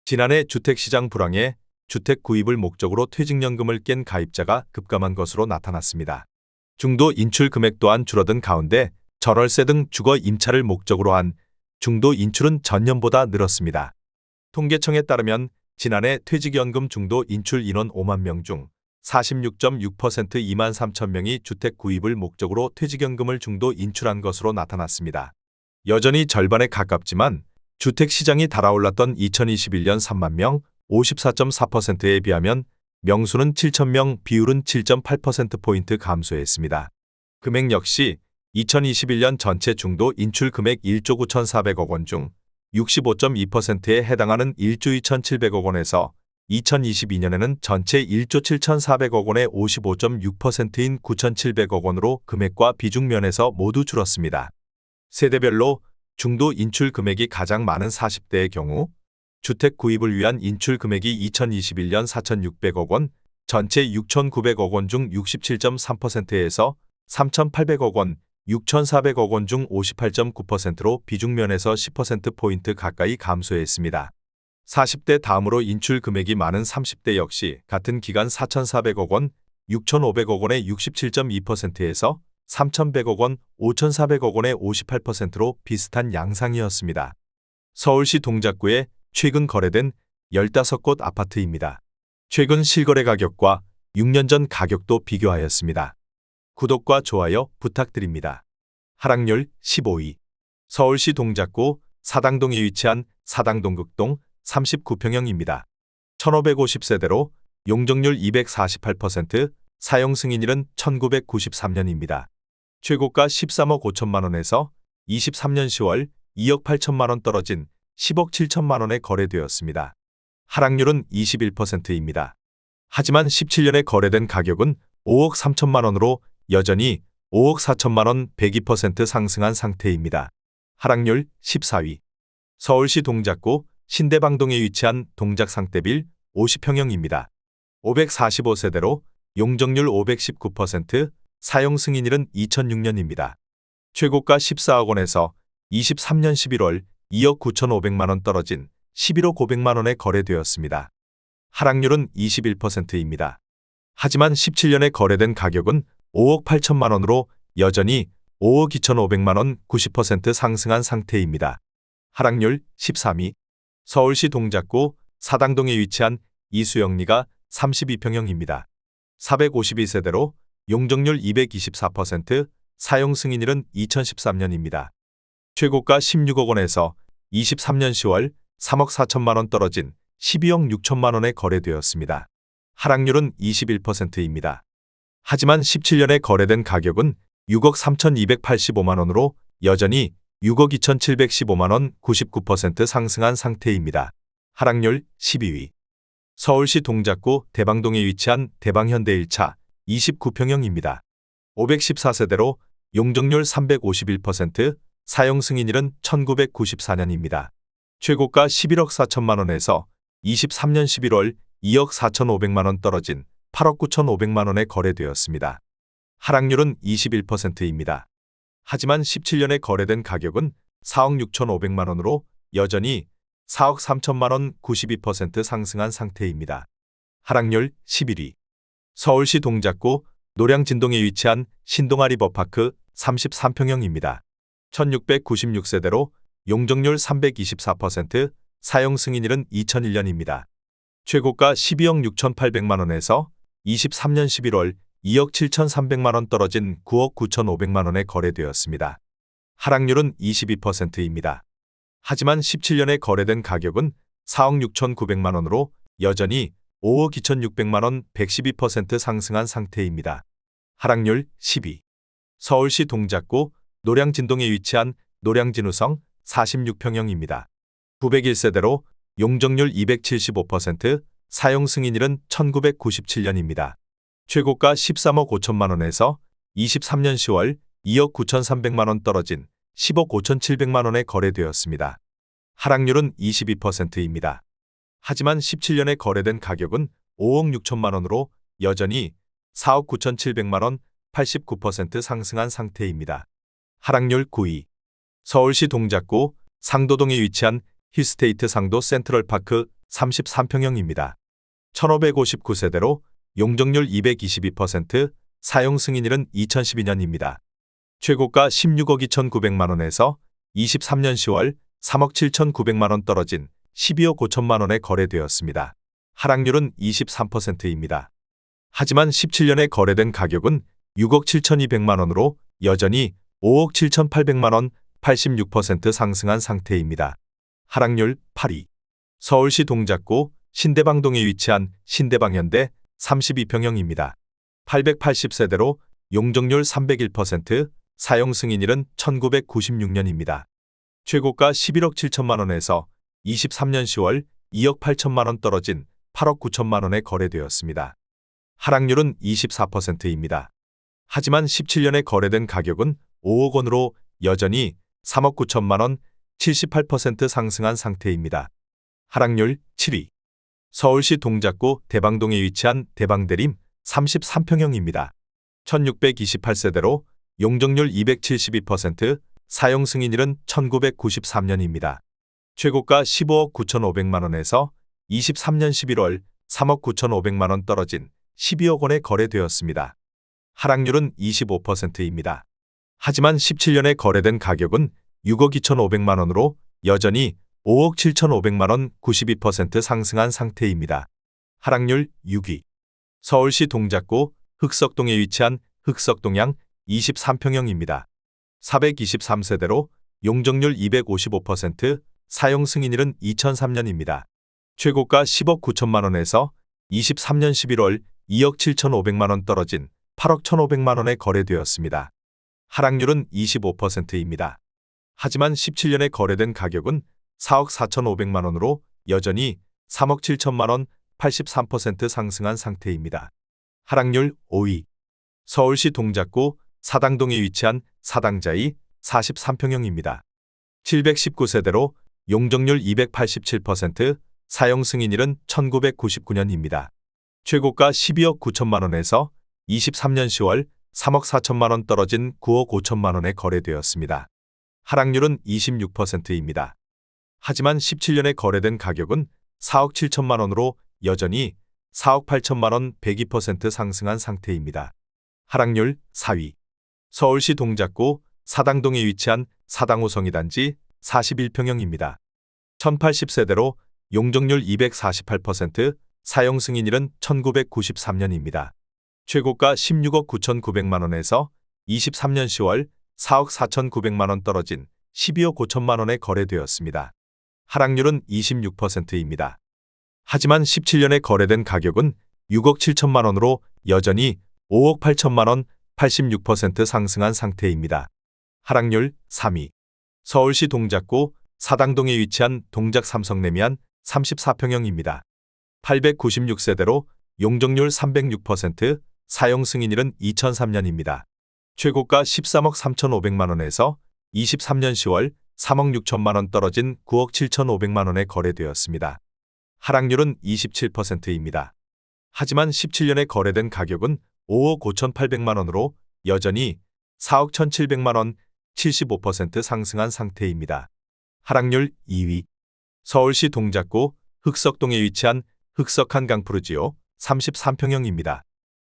지난해 주택시장 불황에 주택 구입을 목적으로 퇴직연금을 깬 가입자가 급감한 것으로 나타났습니다. 중도 인출 금액 또한 줄어든 가운데 전월세 등 주거 임차를 목적으로 한 중도 인출은 전년보다 늘었습니다. 통계청에 따르면 지난해 퇴직연금 중도 인출 인원 5만 명 중 46.6% 2만 3천 명이 주택 구입을 목적으로 퇴직연금을 중도 인출한 것으로 나타났습니다. 여전히 절반에 가깝지만 주택 시장이 달아올랐던 2021년 3만 명 54.4%에 비하면 명수는 7천 명, 비율은 7.8%포인트 감소했습니다. 금액 역시 2021년 전체 중도 인출 금액 1조 9,400억 원 중 65.2%에 해당하는 1조 2,700억 원에서 2022년에는 전체 1조 7,400억 원의 55.6%인 9,700억 원으로 금액과 비중 면에서 모두 줄었습니다. 세대별로 중도 인출 금액이 가장 많은 40대의 경우 주택 구입을 위한 인출 금액이 2021년 4,600억 원, 전체 6,900억 원 중 67.3%에서 3,800억 원, 6,400억 원 중 58.9%로 비중 면에서 10%포인트 가까이 감소했습니다. 40대 다음으로 인출 금액이 많은 30대 역시 같은 기간 4,400억 원, 6,500억 원의 67.2%에서 3,100억 원, 5,400억 원의 58%로 비슷한 양상이었습니다. 서울시 동작구에 최근 거래된 15곳 아파트입니다. 최근 실거래 가격과 6년 전 가격도 비교하였습니다. 구독과 좋아요 부탁드립니다. 하락률 15위. 서울시 동작구 사당동에 위치한 사당동극동 39평형입니다. 1550세대로 용적률 248%, 사용 승인일은 1993년입니다. 최고가 13억 5천만 원에서 23년 10월 2억 8천만 원 떨어진 10억 7천만 원에 거래되었습니다. 하락률은 21%입니다. 하지만 17년에 거래된 가격은 5억 3천만 원으로 여전히 5억 4천만 원 102% 상승한 상태입니다. 하락률 14위. 서울시 동작구 신대방동에 위치한 동작상떼빌 50평형입니다. 545세대로 용적률 519%, 사용 승인일은 2006년입니다. 최고가 14억 원에서 23년 11월 2억 9,500만 원 떨어진 11억 500만 원에 거래되었습니다. 하락률은 21%입니다. 하지만 17년에 거래된 가격은 5억 8천만 원으로 여전히 5억 2,500만 원 90% 상승한 상태입니다. 하락률 13위. 서울시 동작구 사당동에 위치한 이수영리가 32평형입니다. 452세대로 용적률 224%, 사용 승인일은 2013년입니다. 최고가 16억 원에서 23년 10월 3억 4천만 원 떨어진 12억 6천만 원에 거래되었습니다. 하락률은 21%입니다. 하지만 17년에 거래된 가격은 6억 3,285만 원으로 여전히 6억 2,715만 원 99% 상승한 상태입니다. 하락률 12위. 서울시 동작구 대방동에 위치한 대방현대 1차 29평형입니다. 514세대로 용적률 351%, 사용 승인일은 1994년입니다. 최고가 11억 4천만 원에서 23년 11월 2억 4,500만 원 떨어진 8억 9,500만 원에 거래되었습니다. 하락률은 21%입니다. 하지만 17년에 거래된 가격은 4억 6,500만 원으로 여전히 4억 3천만 원 92% 상승한 상태입니다. 하락률 11위. 서울시 동작구 노량진동에 위치한 신동아리버파크 33평형입니다. 1696세대로 용적률 324%, 사용 승인일은 2001년입니다. 최고가 12억 6,800만 원에서 23년 11월 2억 7,300만 원 떨어진 9억 9,500만 원에 거래되었습니다. 하락률은 22%입니다. 하지만 17년에 거래된 가격은 4억 6,900만 원으로 여전히 5억 2,600만 원 112% 상승한 상태입니다. 하락률 10위. 서울시 동작구 노량진동에 위치한 노량진우성 46평형입니다. 901세대로 용적률 275%, 사용 승인일은 1997년입니다. 최고가 13억 5천만 원에서 23년 10월 2억 9,300만 원 떨어진 10억 5,700만 원에 거래되었습니다. 하락률은 22%입니다. 하지만 17년에 거래된 가격은 5억 6천만 원으로 여전히 4억 9,700만 원 89% 상승한 상태입니다. 하락률 9위. 서울시 동작구 상도동에 위치한 힐스테이트 상도 센트럴파크 33평형입니다. 1559세대로 용적률 222%, 사용 승인일은 2012년입니다. 최고가 16억 2,900만원에서 23년 10월 3억 7,900만원 떨어진 12억 5천만원에 거래되었습니다. 하락률은 23%입니다. 하지만 17년에 거래된 가격은 6억 7,200만원으로 여전히 5억 7,800만원 86% 상승한 상태입니다. 하락률 8위. 서울시 동작구 신대방동에 위치한 신대방현대 32평형입니다. 880세대로 용적률 301%, 사용 승인일은 1996년입니다. 최고가 11억 7천만원에서 23년 10월 2억 8천만원 떨어진 8억 9천만원에 거래되었습니다. 하락률은 24%입니다. 하지만 17년에 거래된 가격은 5억 원으로 여전히 3억 9천만원 78% 상승한 상태입니다. 하락률 7위. 서울시 동작구 대방동에 위치한 대방대림 33평형입니다. 1628세대로 용적률 272%, 사용 승인일은 1993년입니다. 최고가 15억 9,500만원에서 23년 11월 3억 9,500만원 떨어진 12억 원에 거래되었습니다. 하락률은 25%입니다. 하지만 17년에 거래된 가격은 6억 2,500만원으로 여전히 5억 7,500만원 92% 상승한 상태입니다. 하락률 6위. 서울시 동작구 흑석동에 위치한 흑석동양 23평형입니다. 423세대로 용적률 255%, 사용 승인일은 2003년입니다. 최고가 10억 9천만원에서 23년 11월 2억 7,500만원 떨어진 8억 1,500만원에 거래되었습니다. 하락률은 25%입니다. 하지만 17년에 거래된 가격은 4억 4,500만원으로 여전히 3억 7천만원 83% 상승한 상태입니다. 하락률 5위. 서울시 동작구 사당동에 위치한 사당자이 43평형입니다. 719세대로 용적률 287%, 사용 승인일은 1999년입니다. 최고가 12억 9천만원에서 23년 10월 3억 4천만원 떨어진 9억 5천만원에 거래되었습니다. 하락률은 26%입니다. 하지만 17년에 거래된 가격은 4억 7천만원으로 여전히 4억 8천만원 102% 상승한 상태입니다. 하락률 4위. 서울시 동작구 사당동에 위치한 사당호성이 단지 41평형입니다. 1080세대로 용적률 248%, 사용 승인일은 1993년입니다. 최고가 16억 9,900만원에서 23년 10월 4억 4,900만원 떨어진 12억 5천만원에 거래되었습니다. 하락률은 26%입니다. 하지만 17년에 거래된 가격은 6억 7천만원으로 여전히 5억 8천만원 86% 상승한 상태입니다. 하락률 3위. 서울시 동작구 사당동에 위치한 동작 삼성레미안 34평형입니다. 896세대로 용적률 306%, 사용 승인일은 2003년입니다. 최고가 13억 3,500만원에서 23년 10월 3억 6천만원 떨어진 9억 7,500만원에 거래되었습니다. 하락률은 27%입니다. 하지만 17년에 거래된 가격은 5억 5,800만원으로 여전히 4억 1,700만원 75% 상승한 상태입니다. 하락률 2위. 서울시 동작구 흑석동에 위치한 흑석 한강푸르지오 33평형입니다.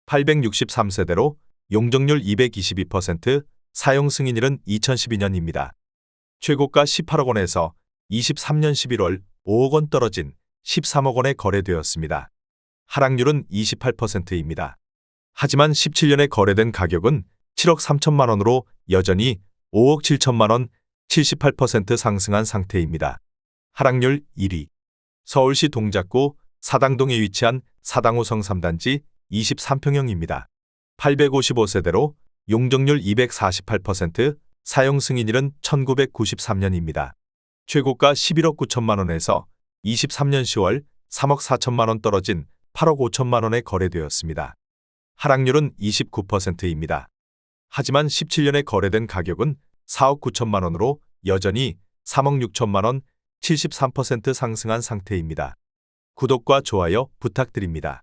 863세대로 용적률 222%, 사용 승인일은 2012년입니다. 최고가 18억 원에서 23년 11월 5억 원 떨어진 13억 원에 거래되었습니다. 하락률은 28%입니다. 하지만 17년에 거래된 가격은 7억 3천만 원으로 여전히 5억 7천만 원 78% 상승한 상태입니다. 하락률 1위. 서울시 동작구 사당동에 위치한 사당호성 3단지 23평형입니다. 855세대로 용적률 248%, 사용 승인일은 1993년입니다. 최고가 11억 9천만 원에서 23년 10월 3억 4천만 원 떨어진 8억 5천만 원에 거래되었습니다. 하락률은 29%입니다. 하지만 17년에 거래된 가격은 4억 9천만 원으로 여전히 3억 6천만 원 73% 상승한 상태입니다. 구독과 좋아요 부탁드립니다.